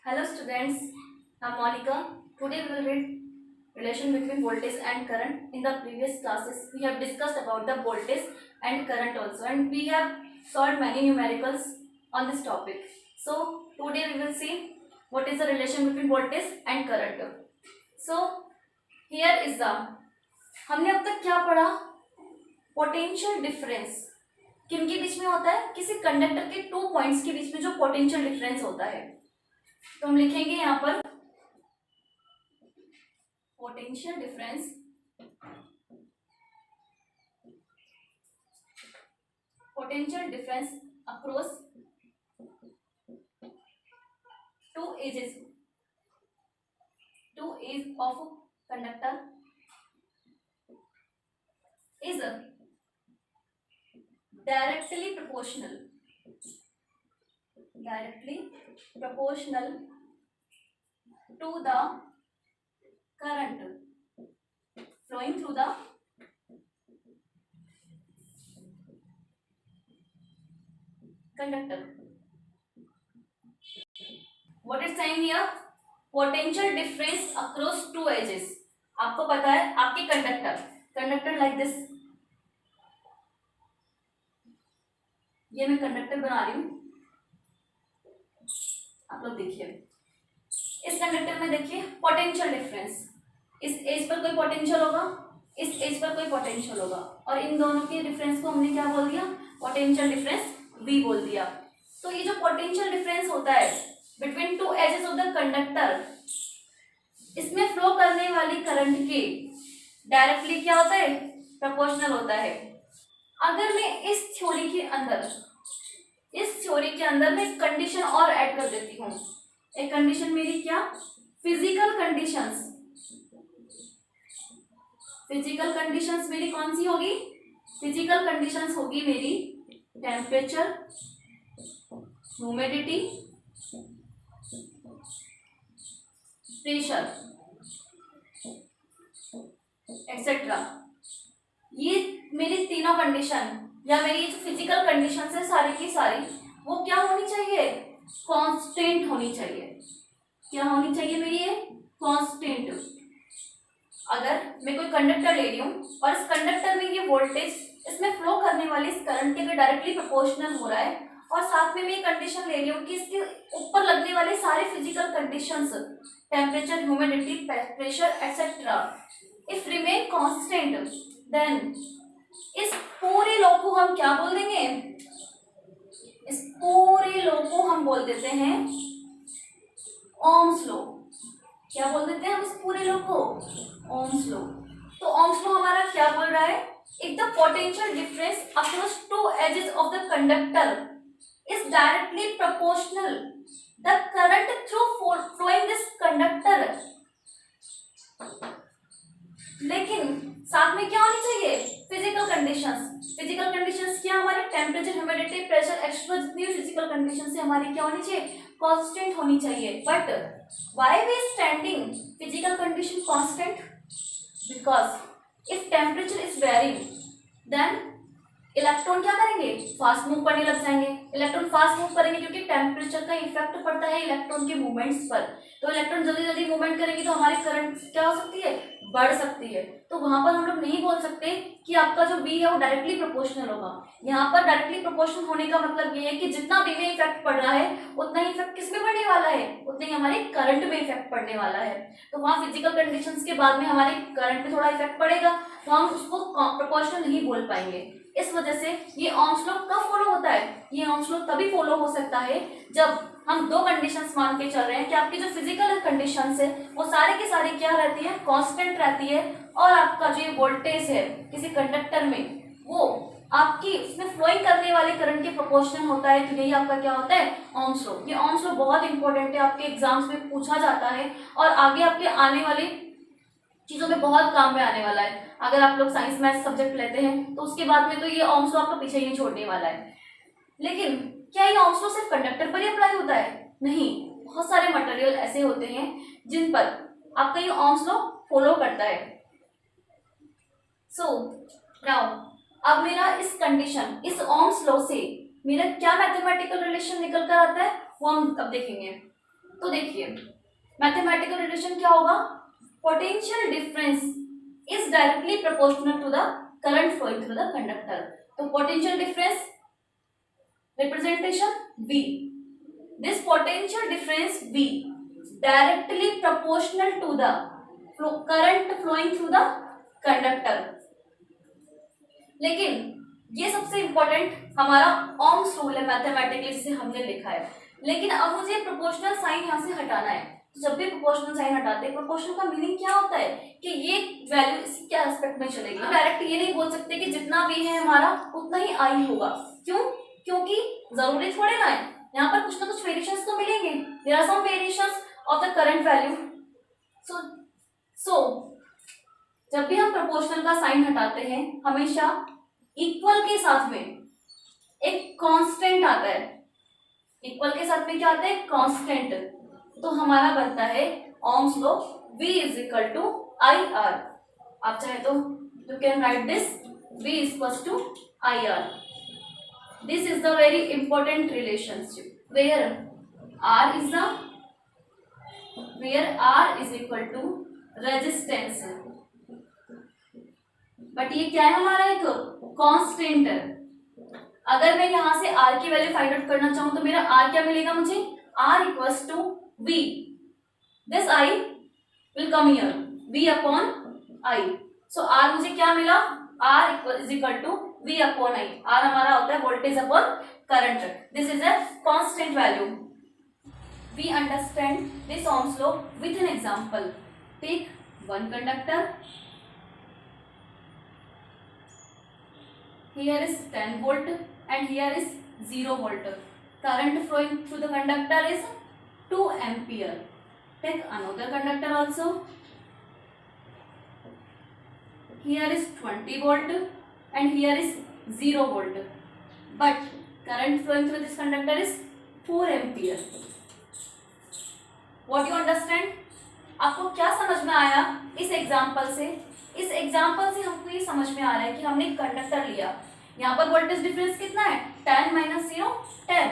Hello students, I'm Monica. Today we will read relation between voltage and current. In the previous classes, we have discussed about the voltage and current also, and we have solved many numericals on this topic. So today we will see what is the relation between voltage and current. So here is the हमने अब तक क्या पढ़ा? Potential difference किनके बीच में होता है? किसी कंडक्टर के टू पॉइंट्स के बीच में जो पोटेंशियल डिफरेंस होता है, तो हम लिखेंगे यहाँ पर potential difference across two edge of conductor is directly proportional to the current flowing through the conductor. What is saying here? Potential difference across two edges. आपको पता है आपके कंडक्टर लाइक दिस, ये मैं कंडक्टर बना रही हूं, आप लोग देखिए इस कंडक्टर में देखिए पोटेंशियल डिफरेंस, इस एज पर कोई पोटेंशियल होगा, इस एज पर कोई पोटेंशियल होगा, और इन दोनों के डिफरेंस को हमने क्या बोल दिया? पोटेंशियल डिफरेंस V बोल दिया. तो ये जो पोटेंशियल डिफरेंस होता है between two edges of the conductor, इसमें फ्लो करने वाली करंट के डायरेक्टली क्या होता है? प्रोपोर्शनल होता है. अगर मैं इस थ्योरी के अंदर मैं एक कंडीशन और ऐड कर देती हूँ. एक कंडीशन मेरी क्या? फिजिकल कंडीशंस मेरी कौन सी होगी? फिजिकल कंडीशंस होगी मेरी टेम्परेचर, ह्यूमिडिटी, प्रेशर एक्सेट्रा. ये मेरी तीनों कंडीशन या मेरी जो फिजिकल कंडीशन है सारी की सारी, वो क्या होनी चाहिए? कांस्टेंट होनी चाहिए. क्या होनी चाहिए मेरी? ये कांस्टेंट. अगर मैं कोई कंडक्टर ले रही हूँ और इस कंडक्टर में ये वोल्टेज इसमें फ्लो करने वाली इस करंट के डायरेक्टली प्रोपोर्शनल हो रहा है, और साथ में मैं ये कंडीशन ले रही हूँ कि इसके ऊपर लगने वाले सारे physical conditions, temperature, humidity, pressure etcetera, if remain constant, then इस पूरे लॉ को हम क्या बोल देंगे? इस पूरे लॉ को हम बोल देते हैं ओम्स लॉ. क्या बोल देते हैं हम इस पूरे लॉ को? Ohm's law. तो ओम्स लॉ हमारा क्या बोल रहा है? If the potential difference across two edges of the conductor is directly proportional the current through flowing this conductor. लेकिन साथ में क्या होनी चाहिए? फिजिकल कंडीशंस क्या हमारे? टेम्परेचर, ह्यूमिडिटी, प्रेशर एक्स्ट्रा, जितनी फिजिकल कंडीशंस है हमारी क्या होनी चाहिए? कांस्टेंट होनी चाहिए. But why we standing physical condition constant? Because if temperature is varying then electron क्या करेंगे? फास्ट मूव करने लग जाएंगे. इलेक्ट्रॉन फास्ट मूव करेंगे क्योंकि टेम्परेचर का इफेक्ट पड़ता है इलेक्ट्रॉन के मूवमेंट्स पर. तो इलेक्ट्रॉन जल्दी जल्दी मूवमेंट करेंगे तो हमारी करंट क्या हो सकती है? बढ़ सकती है. तो वहां पर हम लोग नहीं बोल सकते कि आपका जो V है वो डायरेक्टली प्रोपोर्शनल होगा. यहाँ पर डायरेक्टली प्रोपोर्शनल होने का मतलब ये है कि जितना V में इफेक्ट पड़ रहा है उतना ही इफेक्ट किसमें पड़ने वाला है? उतना ही हमारे करंट में इफेक्ट पड़ने वाला है. तो वहाँ फिजिकल कंडीशंस के बाद में हमारे करंट में थोड़ा इफेक्ट पड़ेगा, तो हम उसको प्रोपोर्शनल नहीं बोल पाएंगे. इस वजह से ये ओम्स लॉ कब फॉलो होता है? ये ओम्स लॉ तभी फॉलो हो सकता है जब हम दो कंडीशंस मान के चल रहे हैं कि आपकी जो फिजिकल कंडीशंस है वो सारे के सारे क्या रहती है? कांस्टेंट रहती है, और आपका जो ये वोल्टेज है किसी कंडक्टर में वो आपकी इसमें फ्लोइंग करने वाले करंट के प्रोपोर्शनल होता है. तो यही आपका क्या होता है? Ohm's law. ये ओम्स लॉ बहुत इंपॉर्टेंट है, आपके एग्जाम्स में पूछा जाता है और आगे आपके आने वाली चीजों में बहुत काम में आने वाला है. अगर आप लोग साइंस मैथ्स सब्जेक्ट लेते हैं तो उसके बाद में तो ये ओम्स लॉ आपका पीछे ही नहीं छोड़ने वाला है. लेकिन क्या ये ओम्स लॉ सिर्फ कंडक्टर पर ही अप्लाई होता है? नहीं, बहुत सारे मटेरियल ऐसे होते हैं जिन पर आपका ये ओम्स लॉ फॉलो करता है. सो नाउ अब मेरा इस कंडीशन, इस ओम्स लॉ से मेरा क्या मैथमेटिकल रिलेशन निकल कर आता है वो हम अब देखेंगे. तो देखिए मैथमेटिकल रिलेशन क्या होगा, potential difference is directly proportional to the current flowing through the conductor. तो potential difference representation V, this potential difference V directly proportional to the current flowing through the conductor। लेकिन ये सबसे important हमारा ohms rule है mathematically जिसे हमने लिखा है, लेकिन अब मुझे प्रोपोर्शनल साइन यहाँ से हटाना है। तो जब भी प्रोपोर्शनल साइन हटाते हैं, प्रोपोर्शनल का मीनिंग क्या होता है कि ये वैल्यू इसी क्या एस्पेक्ट में चलेगी। डायरेक्ट ये नहीं बोल सकते कि जितना V है हमारा उतना ही I होगा। क्यों? क्योंकि जरूरी थोड़े ना है, यहाँ पर कुछ ना कुछ वेरिएशंस तो मिलेंगे। There are some variations of the current value. So जब भी हम प्रोपोर्शनल का साइन हटाते हैं हमेशा इक्वल के साथ में एक कांस्टेंट आता है। इक्वल के साथ में क्या आता है? कांस्टेंट। तो हमारा बनता है Ohm's law V is equal to IR। आप चाहे तो you can write this V is equal to IR। This is the very important relationship where R is equal to resistance। But ये क्या है हमारा एक कांस्टेंट। अगर मैं यहाँ से R की वैल्यू फाइंड आउट करना चाहूँ तो मेरा R क्या मिलेगा मुझे? R equals to V। This I will come here, V upon I। So R मुझे क्या मिला? R is equal to V upon I। R हमारा होता है voltage upon current. This is a constant value. We understand this Ohm's law with an example. Take one conductor, here is 10 volt and here is 0 volt। current flowing through the conductor is 2 ampere। take another conductor also, here is 20 volt and here is 0 volt, but current flowing through this conductor is 4 ampere। what you understand? आपको क्या समझ में आया इस example से? इस example से हमको ये समझ में आ रहा है कि हमने कंडक्टर लिया, यहाँ पर वोल्टेज डिफरेंस कितना है? 10 माइनस 0 10।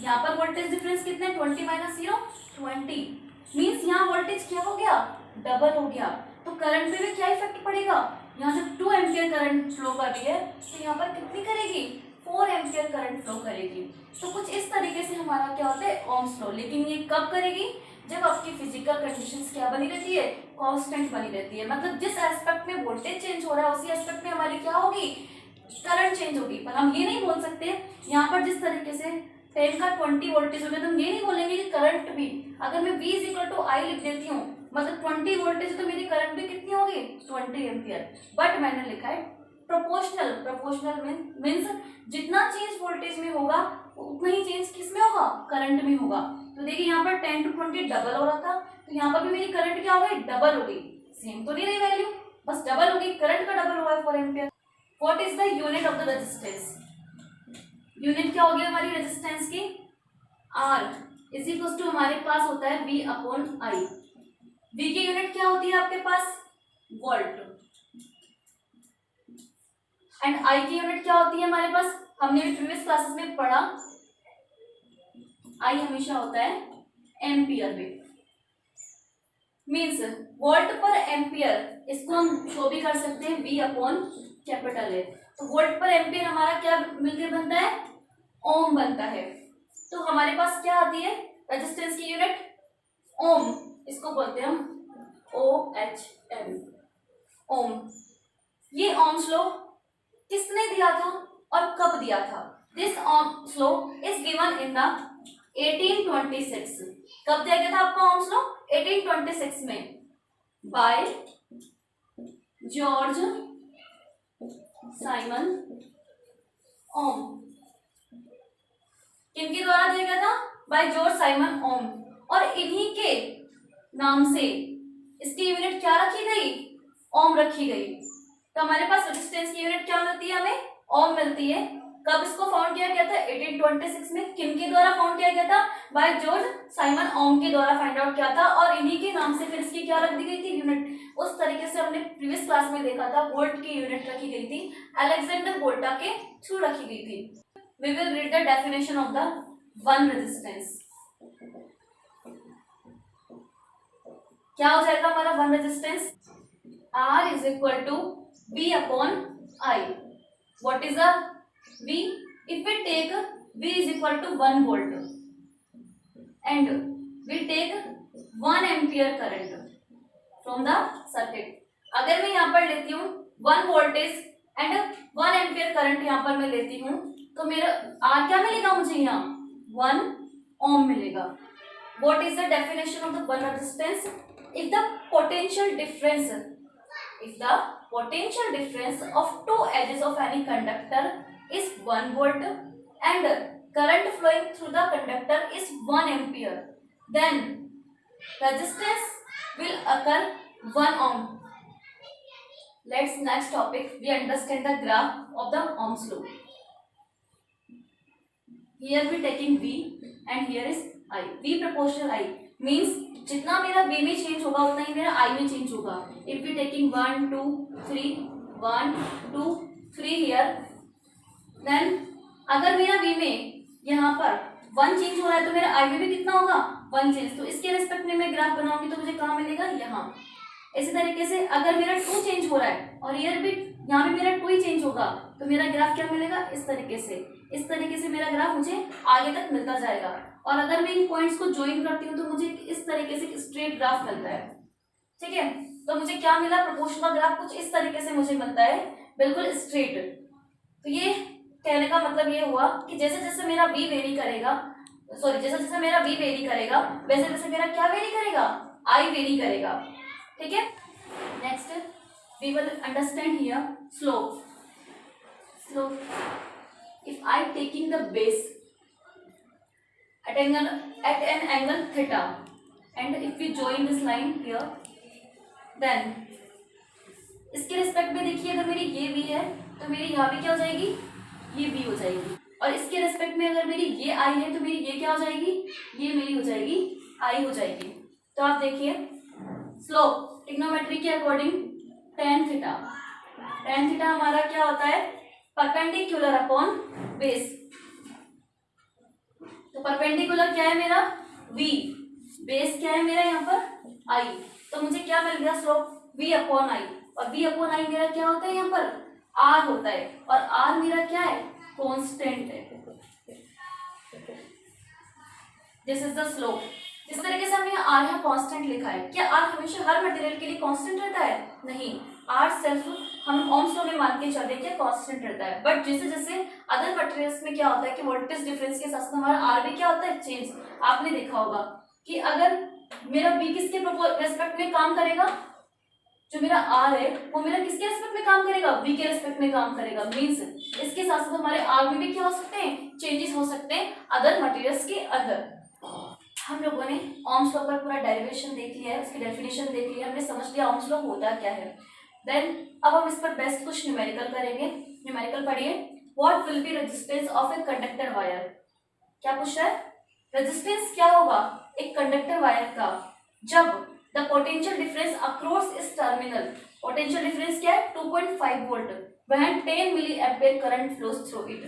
यहाँ पर वोल्टेज डिफरेंस कितना है? 20 माइनस 0 20। मीन्स यहाँ वोल्टेज क्या हो गया? डबल हो गया। तो करंट पे भी क्या इफेक्ट पड़ेगा? यहाँ जब 2 एम्पियर करंट फ्लो कर रही है तो यहाँ पर कितनी करेगी? 4 एम्पियर करंट फ्लो करेगी। तो कुछ इस तरीके से हमारा क्या होता है? Ohm's law. लेकिन ये कब करेगी? जब आपकी फिजिकल कंडीशंस क्या बनी रहती है? कांस्टेंट बनी रहती है। मतलब जिस एस्पेक्ट में वोल्टेज चेंज हो रहा है उसी एस्पेक्ट में हमारी क्या होगी? करंट चेंज होगी। पर हम ये नहीं बोल सकते यहाँ पर जिस तरीके से 10 का 20 वोल्टेज हो गया तो हम ये नहीं बोलेंगे कि करंट भी, अगर मैं V is equal to I लिख देती हूँ मतलब 20 वोल्टेज तो मेरी करंट भी कितनी होगी? 20 एम्पियर। बट मैंने लिखा है प्रोपोर्शनल। प्रोपोर्शनल मीन्स जितना चेंज वोल्टेज में होगा उतना ही चेंज किस में होगा? करंट में होगा। तो देखिए यहाँ पर 10 to 20 डबल हो रहा था, तो यहाँ पर भी मेरी करंट क्या हो गई? डबल हो गई। सेम तो नहीं रही वैल्यू, बस डबल हो गई। करंट का डबल हुआ है 4 ampere. What is the unit of the resistance? Unit क्या हो गई हमारी रेजिस्टेंस की? R इज इक्वल टू हमारे पास होता है V अपॉन I। V की यूनिट क्या होती है आपके पास? वोल्ट। एंड I की यूनिट क्या होती है हमारे पास? हमने भी प्रीवियस क्लासेस में पढ़ा, I हमेशा होता है एम्पियर में। मीन्स वोल्ट पर एम्पियर, इसको हम शो भी कर सकते हैं V अपॉन कैपिटल है। तो वोल्ट पर एम्पियर हमारा क्या मिलकर बनता है? ओम बनता है। तो हमारे पास क्या आती है रेजिस्टेंस की यूनिट? ओम। इसको बोलते हैं हम OHM, ओम। ये ओम्स लॉ किसने दिया था और कब दिया था? This Ohm's law is given in the 1826। कब दिया गया था आपका ओम्स लॉ? 1826 में बाय जॉर्ज साइमन ओम। किनके द्वारा दिया गया था? बाय जॉर्ज साइमन ओम। और इन्हीं के नाम से इसकी यूनिट क्या रखी गई? ओम रखी गई। तो हमारे पास रेजिस्टेंस की यूनिट क्या मिलती है? हमें ओम मिलती है। कब इसको फाउंड किया गया था? 1826 में। किनके द्वारा फाउंड किया गया था? बाय जॉर्ज साइमन ओम के द्वारा फाइंड आउट किया था। और इन्हीं के नाम से फिर इसकी क्या रख दी गई थी? यूनिट। उस तरीके से हमने प्रीवियस क्लास में देखा था, वोल्ट की यूनिट रखी गई थी, अलेक्जेंडर वोल्टा के थ्रू रखी गई थी। We will read the definition of the one resistance. क्या हो जाएगा हमारा one resistance, R is equal to V upon I. What is the V? If we take V is equal to 1 volt and we take 1 ampere current from the circuit. अगर मैं यहाँ पर लेती हूँ 1 वोल्टेज एंड 1 एम्पियर करंट यहाँ पर मैं लेती हूँ तो मेरा R क्या मिलेगा मुझे यहाँ 1 ओम मिलेगा. What is the definition of the one resistance? If the potential difference of two edges of any conductor is 1 volt and current flowing through the conductor is 1 ampere, then resistance will occur 1 ohm. Let's next topic. We understand the graph of the Ohm's law. Here we taking V and here is I. V proportional I means जितना मेरा V में change होगा उतना ही मेरा I में change होगा. If we taking 1 2 3 1 2 3 here, then अगर मेरा V में यहाँ पर 1 चेंज हो रहा है तो मेरा I में भी कितना होगा 1 चेंज. तो इसके रिस्पेक्ट में मैं ग्राफ बनाऊंगी तो मुझे कहाँ मिलेगा यहाँ. इसी तरीके से अगर मेरा 2 चेंज हो रहा है और ईयर भी यहाँ भी मेरा 2 ही चेंज होगा तो मेरा ग्राफ क्या मिलेगा इस तरीके से मेरा ग्राफ मुझे आगे तक मिलता जाएगा. और अगर मैं इन पॉइंट्स को ज्वाइन करती हूँ तो मुझे इस तरीके से स्ट्रेट ग्राफ मिलता है. ठीक है, तो मुझे क्या मिला प्रोपोर्शनल ग्राफ कुछ इस तरीके से मुझे मिलता है बिल्कुल स्ट्रेट. तो ये कहने का मतलब ये हुआ कि जैसे जैसे मेरा V वेरी करेगा वैसे वैसे मेरा क्या वेरी करेगा I वेरी करेगा. ठीक है, next we will understand here slope. If I taking the base at an angle theta and if we join this line here, then इसके रिस्पेक्ट में देखिए अगर मेरी ये V है तो मेरी यहाँ पे क्या हो जाएगी ये V हो जाएगी. और इसके रिस्पेक्ट में अगर मेरी ये I है तो मेरी ये क्या हो जाएगी ये मेरी हो जाएगी I हो जाएगी. तो आप देखिए स्लोप ट्रिग्नोमेट्री के अकॉर्डिंग tan थीटा हमारा क्या होता है परपेंडिकुलर अपॉन बेस. तो परपेंडिकुलर क्या है मेरा V, बेस क्या है मेरा यहाँ पर I. तो मुझे क्या मिल गया स्लोप V अपॉन I. और V अपॉन I मेरा क्या होता है यहाँ पर R होता है और R मेरा क्या है कांस्टेंट है. This is the slope. जिस तरीके से हमने R यहाँ कांस्टेंट लिखा है, क्या R हमेशा हर मटेरियल के लिए कांस्टेंट रहता है नहीं. R सिर्फ हम ओम्स लॉ में मान के चल रहे हैं कि कांस्टेंट रहता है. बट जैसे जैसे अदर मटेरियल्स में क्या होता है कि वोल्टेज डिफरेंस के साथ हमारा R भी क्या होता है चेंज. आपने देखा होगा कि अगर मेरा V किसके रेस्पेक्ट में काम करेगा जो मेरा R है वो मेरा किसके रेस्पेक्ट में काम करेगा V के रेस्पेक्ट में काम करेगा. मीन्स इसके साथ साथ हमारे R में भी क्या हो सकते हैं चेंजेस हो सकते हैं अदर मटेरियल्स के अंदर. हम लोगों ने ओम्स लॉ पर पूरा डेरिवेशन देख लिया है, उसकी डेफिनेशन देख लिया, हमने समझ लिया ओम्स लॉ होता क्या है. देन अब हम इस पर बेस्ट कुछ न्यूमेरिकल करेंगे. न्यूमेरिकल पढ़िए. What will be resistance of a conductor wire. क्या पूछ रहा है रेजिस्टेंस क्या होगा एक कंडक्टर वायर का जब द पोटेंशियल डिफरेंस अक्रॉस इस टर्मिनल. पोटेंशियल डिफरेंस क्या है 2.5 volt when 10 milli ampere current flows through it.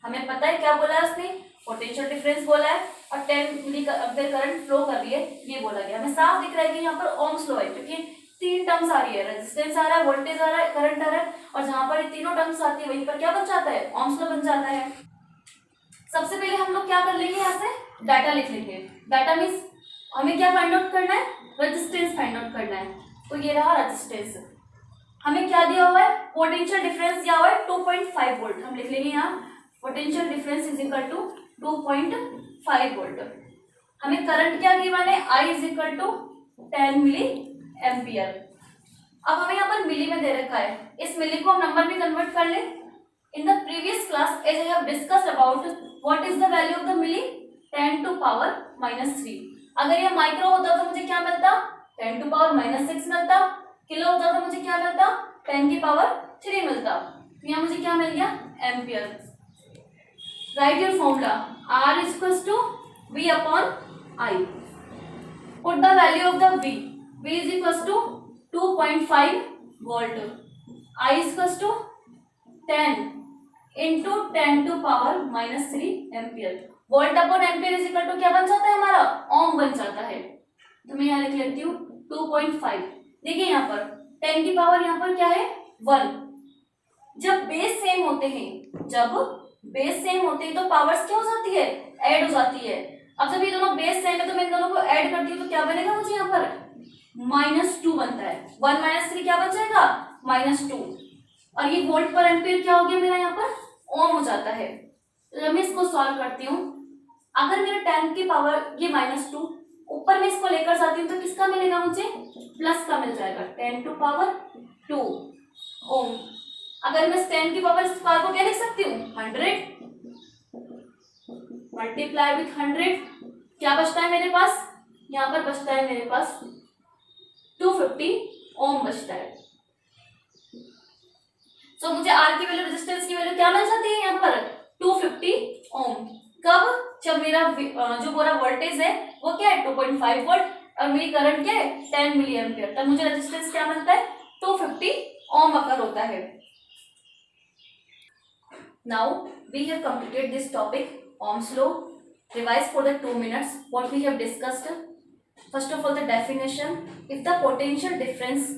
हमें पता है क्या बोला है उसने पोटेंशियल डिफरेंस बोला है और 10 मिली एम्पीयर करंट फ्लो कर रही है ये बोला गया. हमें साफ दिख रहा है कि यहाँ पर ओम्स लॉ है क्योंकि 3 टर्म्स आ रही है रेजिस्टेंस आ रहा है वोल्टेज आ रहा है करंट आ रहा है और जहां पर ये तीनों टर्म्स आती है वहीं पर क्या बन जाता है ओम्स लॉ बन जाता है. सबसे पहले हम लोग क्या कर लेंगे यहाँ से डाटा लिख लेंगे. डाटा मीन्स हमें क्या फाइंड आउट करना है रेजिस्टेंस फाइंड आउट करना है. तो ये रहा रेजिस्टेंस. हमें क्या दिया हुआ है पोटेंशियल डिफरेंस दिया हुआ है 2.5 वोल्ट. हम लिख लेंगे यहाँ potential difference is equal to 2.5 volt. हमें करंट क्या गिवन है I is equal to 10 milli ampere. अब हमें यहाँ पर मिली में दे रखा है. इस मिली को हम नंबर में कन्वर्ट कर ले. In the previous class as I have discussed about what is the value of the milli 10 to power -3. अगर ये माइक्रो होता तो मुझे क्या मिलता 10 टू पावर -6 मिलता. किलो होता तो मुझे क्या मिलता 10 की पावर 3 मिलता. तो यहाँ मुझे क्या मिल गया ampere. Right your formula R is equals to V upon I. Put the value of the V. V is equals to 2.5 volt. I is equals to 10 into 10 to power -3 ampere. Volt upon ampere is equal to क्या बन जाता है हमारा ओम बन जाता है. तो मैं यहाँ लिख लेती हूँ 2.5। देखिए यहाँ पर 10 की पावर यहाँ पर क्या है 1। जब बेस सेम होते हैं, जब बेस सेम होते हैं तो पावर्स क्या हो जाती है, ऐड हो जाती है। अब जब ये दोनों बेस सेम है तो मैं इन दोनों को ऐड करती हूँ तो क्या बनेगा मुझे यहाँ पर -2 बनता है। 1 - 3 क्या बन जाएगा -2। और ये वोल्ट पर एम्पियर क्या हो गया मेरा यहाँ पर ओम हो जाता है। तो जब मैं इसको सॉल्व करती हूँ, अगर मेरा 10 की पावर ये -2 ऊपर में इसको लेकर जाती हूँ तो किसका मिलेगा मुझे प्लस का मिल जाएगा 10 टू पावर 2 ओम। अगर मैं 10 की पावर स्क्वायर को क्या लिख सकती हूँ 100 मल्टीप्लाई विथ 100। क्या बचता है मेरे पास, यहाँ पर बचता है मेरे पास 250 ओम बचता है। तो मुझे आर की वैल्यू, रेजिस्टेंस की वैल्यू क्या मिल जाती है यहाँ पर 250 ओम। कब, जब मेरा जो पूरा वोल्टेज है वो क्या है 2.5 वोल्ट और मेरी करंट क्या है 10 मिली एम्पियर, तब मुझे रेजिस्टेंस क्या मिलता है 250 ओम अकर होता है। Now we have completed this topic Ohm's law. Revise for the 2 minutes what we have discussed. First of all, the definition: if the potential difference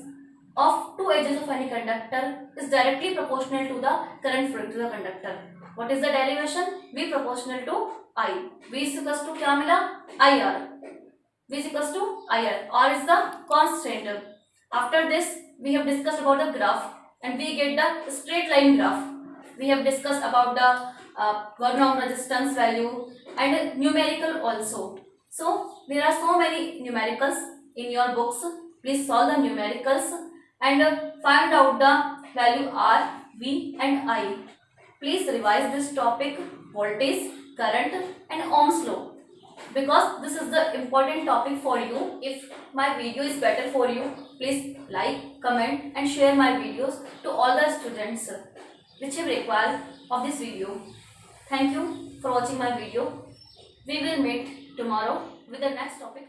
of two edges of any conductor is directly proportional to the current flowing through the conductor. What is the derivation? V proportional to I. V is equals to क्या मिला IR. V is equals to IR. R is the constant. After this, we have discussed about the graph and we get the straight line graph. We have discussed about the 1 ohm resistance value and numerical also. So there are so many numericals in your books. Please solve the numericals and find out the value R, V and I. Please revise this topic voltage, current and Ohm's law, because this is the important topic for you. If my video is better for you, please like, comment and share my videos to all the students which have required of this video. Thank you for watching my video. We will meet tomorrow with the next topic.